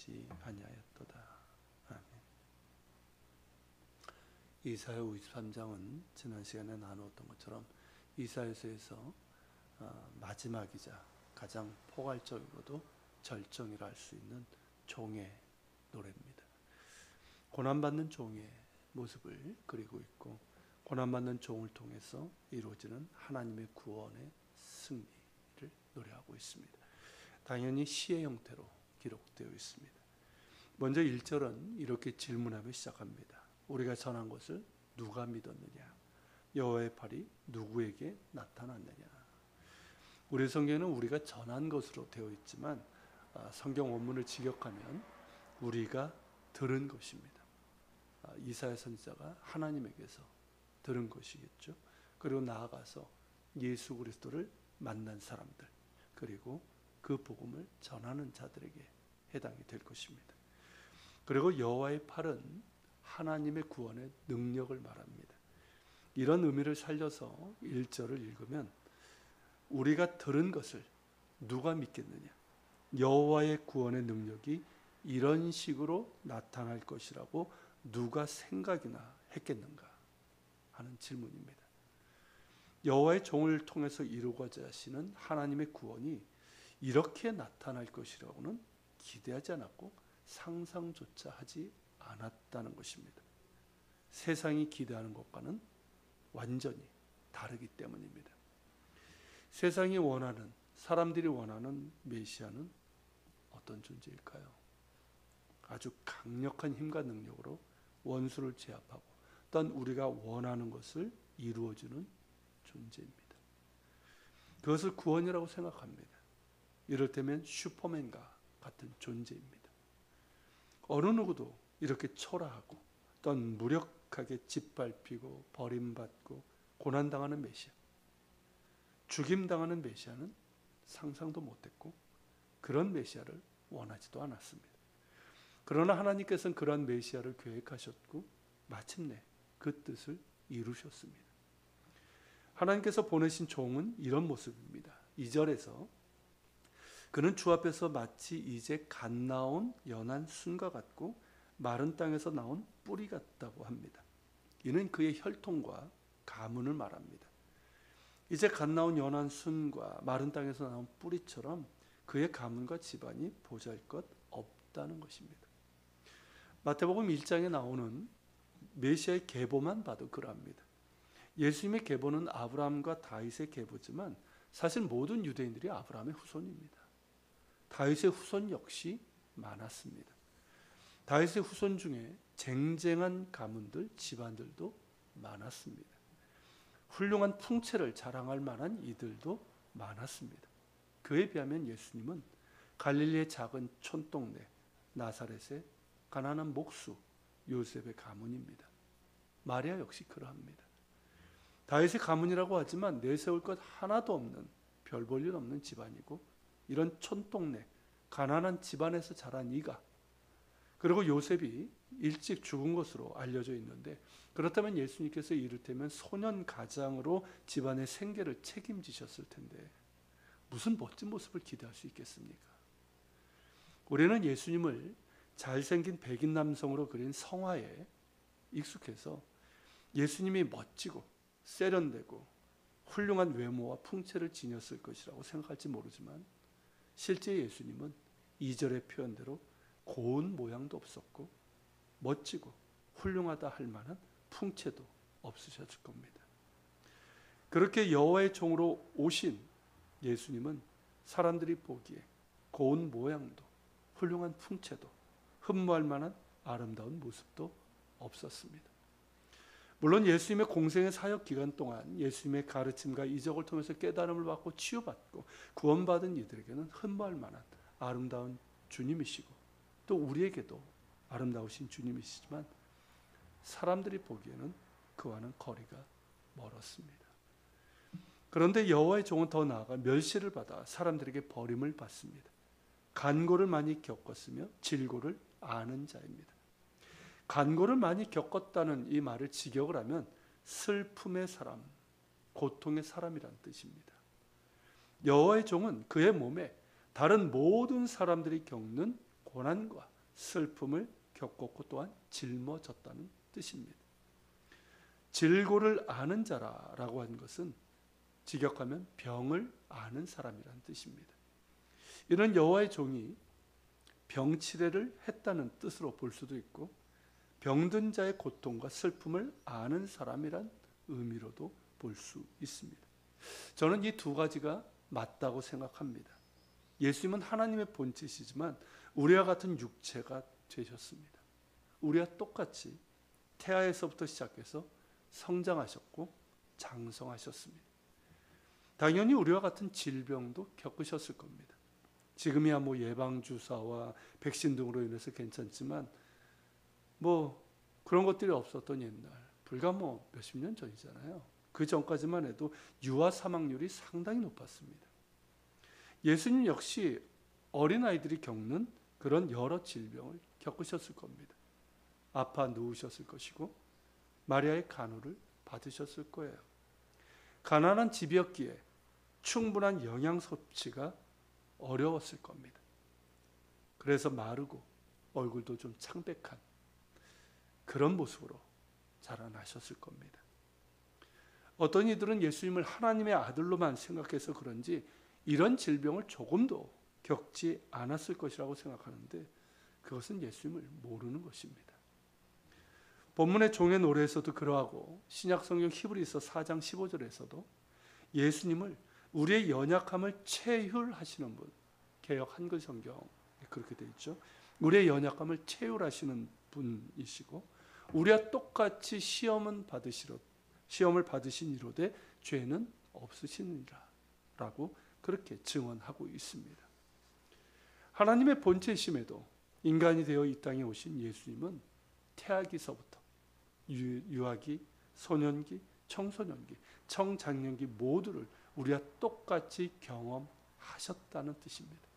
보지 아니하였도다. 아멘. 이사야 53장은 지난 시간에 나누었던 것처럼 이사야서에서 마지막이자 가장 포괄적이고도 절정이라 할 수 있는 종의 노래입니다. 고난받는 종의 모습을 그리고 있고, 고난받는 종을 통해서 이루어지는 하나님의 구원의 승리를 노래하고 있습니다. 당연히 시의 형태로 기록되어 있습니다. 먼저 1절은 이렇게 질문하며 시작합니다. 우리가 전한 것을 누가 믿었느냐? 여호와의 팔이 누구에게 나타났느냐? 우리 성경에는 우리가 전한 것으로 되어 있지만 성경 원문을 직역하면 우리가 들은 것입니다. 이사야 선지자가 하나님에게서 들은 것이겠죠. 그리고 나아가서 예수 그리스도를 만난 사람들, 그리고 그 복음을 전하는 자들에게 해당이 될 것입니다. 그리고 여호와의 팔은 하나님의 구원의 능력을 말합니다. 이런 의미를 살려서 1절을 읽으면 우리가 들은 것을 누가 믿겠느냐? 여호와의 구원의 능력이 이런 식으로 나타날 것이라고 누가 생각이나 했겠는가 하는 질문입니다. 여호와의 종을 통해서 이루어져야 하시는 하나님의 구원이 이렇게 나타날 것이라고는 기대하지 않았고 상상조차 하지 않았다는 것입니다. 세상이 기대하는 것과는 완전히 다르기 때문입니다. 세상이 원하는, 사람들이 원하는 메시아는 어떤 존재일까요? 아주 강력한 힘과 능력으로 원수를 제압하고 또한 우리가 원하는 것을 이루어주는 존재입니다. 그것을 구원이라고 생각합니다. 이를테면 슈퍼맨과 같은 존재입니다. 어느 누구도 이렇게 초라하고 또한 무력하게 짓밟히고 버림받고 고난당하는 메시아, 죽임당하는 메시아는 상상도 못했고 그런 메시아를 원하지도 않았습니다. 그러나 하나님께서는 그러한 메시아를 계획하셨고 마침내 그 뜻을 이루셨습니다. 하나님께서 보내신 종은 이런 모습입니다. 2절에서 그는 주 앞에서 마치 이제 갓 나온 연한 순과 같고 마른 땅에서 나온 뿌리 같다고 합니다. 이는 그의 혈통과 가문을 말합니다. 이제 갓 나온 연한 순과 마른 땅에서 나온 뿌리처럼 그의 가문과 집안이 보잘것 없다는 것입니다. 마태복음 1장에 나오는 메시아의 계보만 봐도 그러합니다. 예수님의 계보는 아브라함과 다윗의 계보지만 사실 모든 유대인들이 아브라함의 후손입니다. 다윗의 후손 역시 많았습니다. 다윗의 후손 중에 쟁쟁한 가문들, 집안들도 많았습니다. 훌륭한 풍채를 자랑할 만한 이들도 많았습니다. 그에 비하면 예수님은 갈릴리의 작은 촌동네 나사렛의 가난한 목수 요셉의 가문입니다. 마리아 역시 그러합니다. 다윗의 가문이라고 하지만 내세울 것 하나도 없는, 별 볼 일 없는 집안이고, 이런 촌동네 가난한 집안에서 자란 이가, 그리고 요셉이 일찍 죽은 것으로 알려져 있는데, 그렇다면 예수님께서 이를테면 소년 가장으로 집안의 생계를 책임지셨을 텐데 무슨 멋진 모습을 기대할 수 있겠습니까? 우리는 예수님을 잘생긴 백인 남성으로 그린 성화에 익숙해서 예수님이 멋지고 세련되고 훌륭한 외모와 풍채를 지녔을 것이라고 생각할지 모르지만 실제 예수님은 2절의 표현대로 고운 모양도 없었고 멋지고 훌륭하다 할 만한 풍채도 없으셨을 겁니다. 그렇게 여호와의 종으로 오신 예수님은 사람들이 보기에 고운 모양도 훌륭한 풍채도 흠모할 만한 아름다운 모습도 없었습니다. 물론 예수님의 공생의 사역 기간 동안 예수님의 가르침과 이적을 통해서 깨달음을 받고 치유받고 구원받은 이들에게는 흠모할 만한 아름다운 주님이시고 또 우리에게도 아름다우신 주님이시지만 사람들이 보기에는 그와는 거리가 멀었습니다. 그런데 여호와의 종은 더 나아가 멸시를 받아 사람들에게 버림을 받습니다. 간고를 많이 겪었으며 질고를 아는 자입니다. 간고를 많이 겪었다는 이 말을 직역을 하면 슬픔의 사람, 고통의 사람이란 뜻입니다. 여호와의 종은 그의 몸에 다른 모든 사람들이 겪는 고난과 슬픔을 겪었고 또한 짊어졌다는 뜻입니다. 질고를 아는 자라고 한 것은 직역하면 병을 아는 사람이라는 뜻입니다. 이는 여호와의 종이 병치레를 했다는 뜻으로 볼 수도 있고 병든 자의 고통과 슬픔을 아는 사람이란 의미로도 볼 수 있습니다. 저는 이 두 가지가 맞다고 생각합니다. 예수님은 하나님의 본체시지만 우리와 같은 육체가 되셨습니다. 우리와 똑같이 태아에서부터 시작해서 성장하셨고 장성하셨습니다. 당연히 우리와 같은 질병도 겪으셨을 겁니다. 지금이야 예방주사와 백신 등으로 인해서 괜찮지만 그런 것들이 없었던 옛날, 불과 몇십 년 전이잖아요. 그 전까지만 해도 유아 사망률이 상당히 높았습니다. 예수님 역시 어린아이들이 겪는 그런 여러 질병을 겪으셨을 겁니다. 아파 누우셨을 것이고 마리아의 간호를 받으셨을 거예요. 가난한 집이었기에 충분한 영양 섭취가 어려웠을 겁니다. 그래서 마르고 얼굴도 좀 창백한 그런 모습으로 자라나셨을 겁니다. 어떤 이들은 예수님을 하나님의 아들로만 생각해서 그런지 이런 질병을 조금도 겪지 않았을 것이라고 생각하는데 그것은 예수님을 모르는 것입니다. 본문의 종의 노래에서도 그러하고 신약성경 히브리서 4장 15절에서도 예수님을 우리의 연약함을 체휼하시는 분, 개역 한글 성경에 그렇게 되어 있죠. 우리의 연약함을 체휼하시는 분이시고 우리와 똑같이 시험을 받으신 이로되 죄는 없으시니라 라고 그렇게 증언하고 있습니다. 하나님의 본체이심에도 인간이 되어 이 땅에 오신 예수님은 태아기서부터 유아기, 소년기, 청소년기, 청장년기 모두를 우리와 똑같이 경험하셨다는 뜻입니다.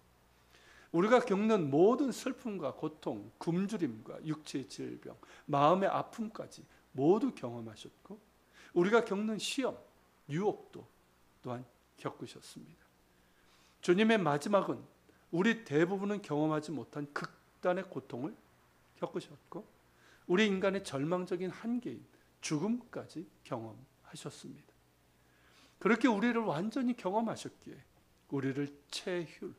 우리가 겪는 모든 슬픔과 고통, 굶주림과 육체의 질병, 마음의 아픔까지 모두 경험하셨고 우리가 겪는 시험, 유혹도 또한 겪으셨습니다. 주님의 마지막은 우리 대부분은 경험하지 못한 극단의 고통을 겪으셨고 우리 인간의 절망적인 한계인 죽음까지 경험하셨습니다. 그렇게 우리를 완전히 경험하셨기에 우리를 체휼,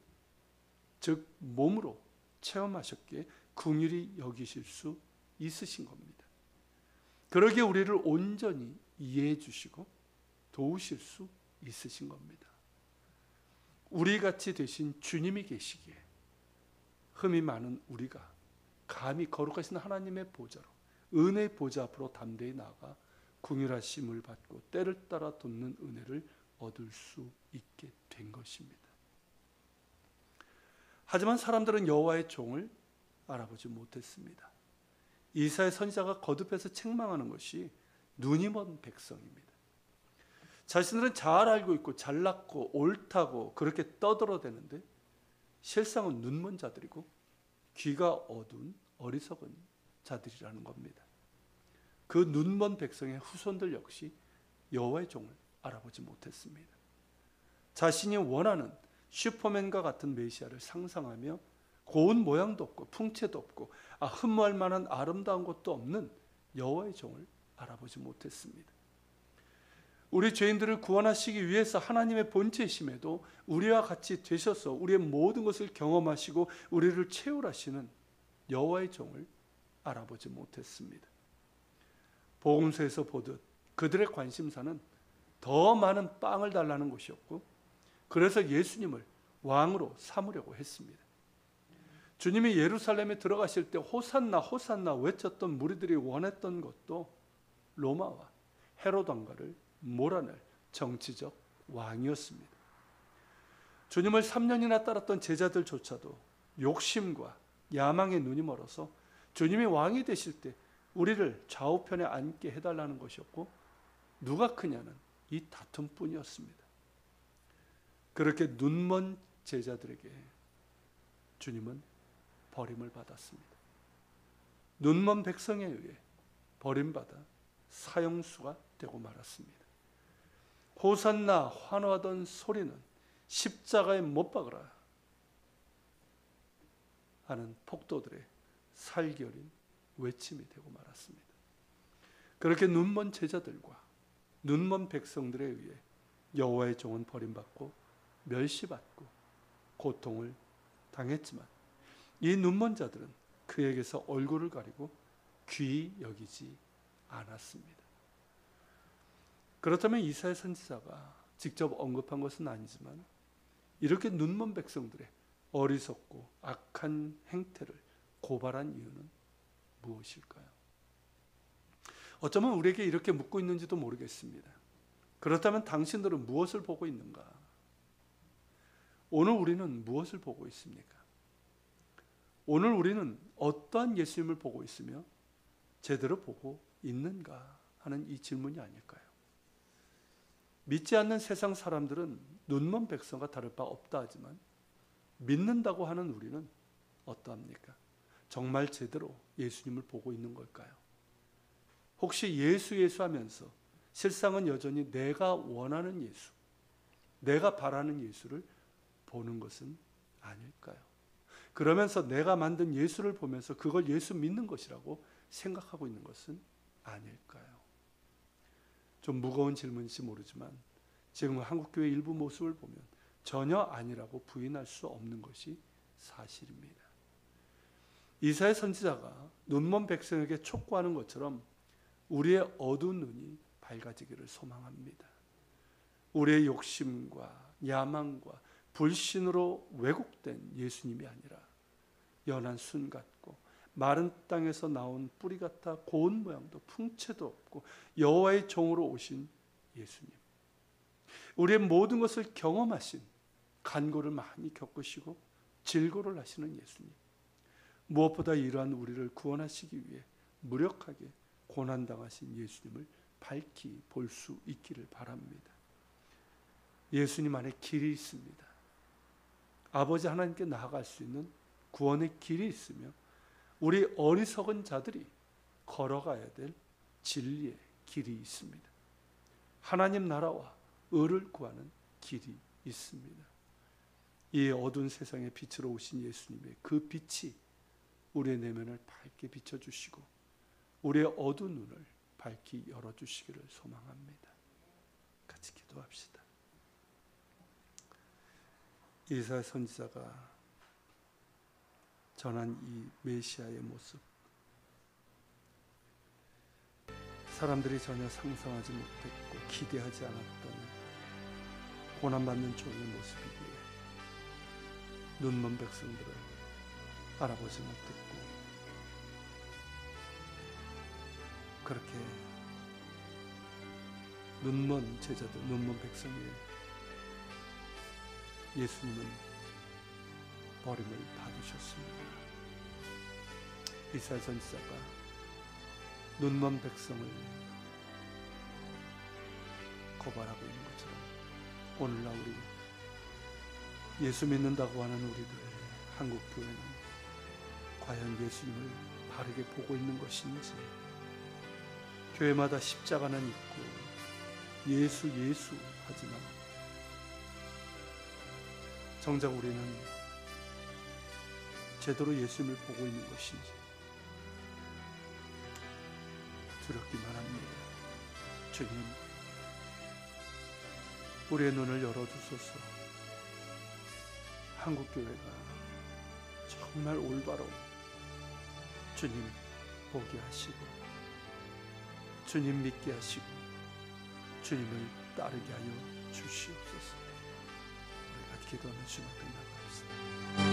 즉 몸으로 체험하셨기에 긍휼히 여기실 수 있으신 겁니다. 그러기에 우리를 온전히 이해해 주시고 도우실 수 있으신 겁니다. 우리같이 되신 주님이 계시기에 흠이 많은 우리가 감히 거룩하신 하나님의 보좌로 은혜의 보좌 앞으로 담대히 나아가 긍휼하심을 받고 때를 따라 돕는 은혜를 얻을 수 있게 된 것입니다. 하지만 사람들은 여호와의 종을 알아보지 못했습니다. 이사야 선지자가 거듭해서 책망하는 것이 눈이 먼 백성입니다. 자신들은 잘 알고 있고 잘났고 옳다고 그렇게 떠들어대는데 실상은 눈먼 자들이고 귀가 어두운 어리석은 자들이라는 겁니다. 그 눈먼 백성의 후손들 역시 여호와의 종을 알아보지 못했습니다. 자신이 원하는 슈퍼맨과 같은 메시아를 상상하며 고운 모양도 없고 풍채도 없고 흠모할 만한 아름다운 것도 없는 여호와의 종을 알아보지 못했습니다. 우리 죄인들을 구원하시기 위해서 하나님의 본체이심에도 우리와 같이 되셔서 우리의 모든 것을 경험하시고 우리를 체휼하시는 여호와의 종을 알아보지 못했습니다. 복음서에서 보듯 그들의 관심사는 더 많은 빵을 달라는 것이었고 그래서 예수님을 왕으로 삼으려고 했습니다. 주님이 예루살렘에 들어가실 때 호산나 호산나 외쳤던 무리들이 원했던 것도 로마와 헤롯 왕가를 몰아낼 정치적 왕이었습니다. 주님을 3년이나 따랐던 제자들조차도 욕심과 야망에 눈이 멀어서 주님이 왕이 되실 때 우리를 좌우편에 앉게 해달라는 것이었고 누가 크냐는 이 다툼뿐이었습니다. 그렇게 눈먼 제자들에게 주님은 버림을 받았습니다. 눈먼 백성에 의해 버림받아 사형수가 되고 말았습니다. 호산나 환호하던 소리는 십자가에 못 박으라 하는 폭도들의 살결인 외침이 되고 말았습니다. 그렇게 눈먼 제자들과 눈먼 백성들에 의해 여호와의 종은 버림받고 멸시받고 고통을 당했지만 이 눈먼 자들은 그에게서 얼굴을 가리고 귀히 여기지 않았습니다. 그렇다면 이사야 선지자가 직접 언급한 것은 아니지만 이렇게 눈먼 백성들의 어리석고 악한 행태를 고발한 이유는 무엇일까요? 어쩌면 우리에게 이렇게 묻고 있는지도 모르겠습니다. 그렇다면 당신들은 무엇을 보고 있는가? 오늘 우리는 무엇을 보고 있습니까? 오늘 우리는 어떠한 예수님을 보고 있으며 제대로 보고 있는가 하는 이 질문이 아닐까요? 믿지 않는 세상 사람들은 눈먼 백성과 다를 바 없다 하지만 믿는다고 하는 우리는 어떠합니까? 정말 제대로 예수님을 보고 있는 걸까요? 혹시 예수 하면서 실상은 여전히 내가 원하는 예수, 내가 바라는 예수를 보는 것은 아닐까요? 그러면서 내가 만든 예수를 보면서 그걸 예수 믿는 것이라고 생각하고 있는 것은 아닐까요? 좀 무거운 질문일지 모르지만 지금 한국교회 일부 모습을 보면 전혀 아니라고 부인할 수 없는 것이 사실입니다. 이사야 선지자가 눈먼 백성에게 촉구하는 것처럼 우리의 어두운 눈이 밝아지기를 소망합니다. 우리의 욕심과 야망과 불신으로 왜곡된 예수님이 아니라 연한 순 같고 마른 땅에서 나온 뿌리 같아 고운 모양도 풍채도 없고 여호와의 종으로 오신 예수님, 우리의 모든 것을 경험하신, 간고를 많이 겪으시고 질고를 하시는 예수님, 무엇보다 이러한 우리를 구원하시기 위해 무력하게 고난당하신 예수님을 밝히 볼 수 있기를 바랍니다. 예수님 안에 길이 있습니다. 아버지 하나님께 나아갈 수 있는 구원의 길이 있으며 우리 어리석은 자들이 걸어가야 될 진리의 길이 있습니다. 하나님 나라와 의를 구하는 길이 있습니다. 이 어두운 세상의 빛으로 오신 예수님의 그 빛이 우리의 내면을 밝게 비춰주시고 우리의 어두운 눈을 밝히 열어주시기를 소망합니다. 같이 기도합시다. 이사야 선지자가 전한 이 메시아의 모습, 사람들이 전혀 상상하지 못했고 기대하지 않았던 고난받는 종의 모습이기에 눈먼 백성들을 알아보지 못했고 그렇게 눈먼 제자들, 눈먼 백성의 예수님은 버림을 받으셨습니다. 이사야 선지자가 눈먼 백성을 고발하고 있는 것처럼 오늘날 우리 예수 믿는다고 하는 우리들의 한국교회는 과연 예수님을 바르게 보고 있는 것인지, 교회마다 십자가는 있고 예수 하지만 정작 우리는 제대로 예수님을 보고 있는 것인지 두렵기만 합니다. 주님, 우리의 눈을 열어주소서. 한국교회가 정말 올바로 주님 보게 하시고 주님 믿게 하시고 주님을 따르게 하여 주시옵소서. 우리가 기도하는 주님 앞에 나갑시다.